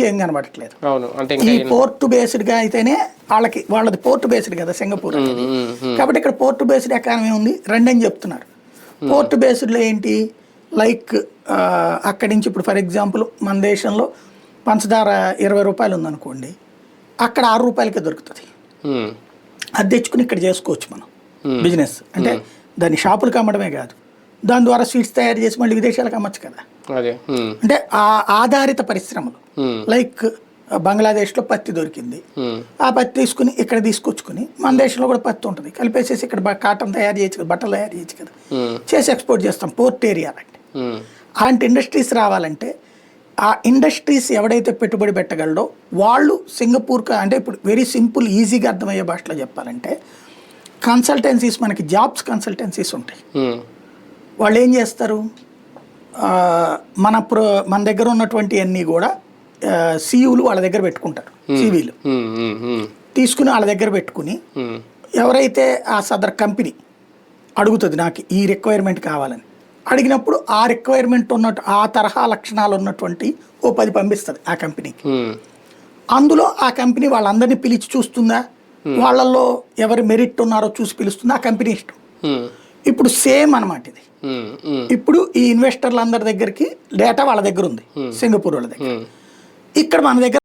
ఏం కనబడట్లేదు. అవును, అంటే ఈ పోర్ట్ బేస్డ్గా అయితేనే వాళ్ళది పోర్ట్ బేస్డ్ కదా సింగపూర్ అనేది. కాబట్టి ఇక్కడ పోర్ట్ బేస్డ్ ఎకానమీ ఉంది రెండని చెప్తున్నారు. పోర్ట్ బేస్డ్లో ఏంటి, లైక్ అక్కడి నుంచి ఇప్పుడు ఫర్ ఎగ్జాంపుల్ మన దేశంలో పంచదార 20 రూపాయలు ఉందనుకోండి, అక్కడ 6 రూపాయలకే దొరుకుతుంది. అది తెచ్చుకుని ఇక్కడ చేసుకోవచ్చు మనం బిజినెస్. అంటే దాన్ని షాపులకు అమ్మడమే కాదు, దాని ద్వారా స్వీట్స్ తయారు చేసి మళ్ళీ విదేశాలకు అమ్మచ్చు కదా. అంటే ఆ ఆధారిత పరిశ్రమలు లైక్ బంగ్లాదేశ్లో పత్తి దొరికింది, ఆ పత్తి తీసుకుని ఇక్కడ తీసుకొచ్చుకుని మన దేశంలో కూడా పత్తి ఉంటుంది, కలిపేసేసి ఇక్కడ కాటన్ తయారు చేయొచ్చు కదా, బట్టలు తయారు చేయొచ్చు కదా, చేసి ఎక్స్పోర్ట్ చేస్తాం పోర్ట్ ఏరియా అంటే. అలాంటి ఇండస్ట్రీస్ రావాలంటే ఆ ఇండస్ట్రీస్ ఎవడైతే పెట్టుబడి పెట్టగలడో వాళ్ళు సింగపూర్కి, అంటే ఇప్పుడు వెరీ సింపుల్ ఈజీగా అర్థమయ్యే భాషలో చెప్పాలంటే కన్సల్టెన్సీస్, మనకి జాబ్స్ కన్సల్టెన్సీస్ ఉంటాయి. వాళ్ళు ఏం చేస్తారు, మన దగ్గర ఉన్నటువంటి అన్నీ కూడా సియులు వాళ్ళ దగ్గర పెట్టుకుంటారు. సివిలు తీసుకుని వాళ్ళ దగ్గర పెట్టుకుని ఎవరైతే ఆ సదర్ కంపెనీ అడుగుతుంది నాకు ఈ రిక్వైర్మెంట్ కావాలని, అడిగినప్పుడు ఆ రిక్వైర్మెంట్ ఉన్నట్టు ఆ తరహా లక్షణాలు ఉన్నటువంటి 10 పంపిస్తుంది ఆ కంపెనీకి. అందులో ఆ కంపెనీ వాళ్ళందరినీ పిలిచి చూస్తుందా, వాళ్ళల్లో ఎవరు మెరిట్ ఉన్నారో చూసి పిలుస్తుందా, ఆ కంపెనీ ఇష్టం. ఇప్పుడు సేమ్ అనమాట ఇది. ఇప్పుడు ఈ ఇన్వెస్టర్లందరి దగ్గరికి డేటా వాళ్ళ దగ్గర ఉంది సింగపూర్ వాళ్ళ దగ్గర, ఇక్కడ మన దగ్గర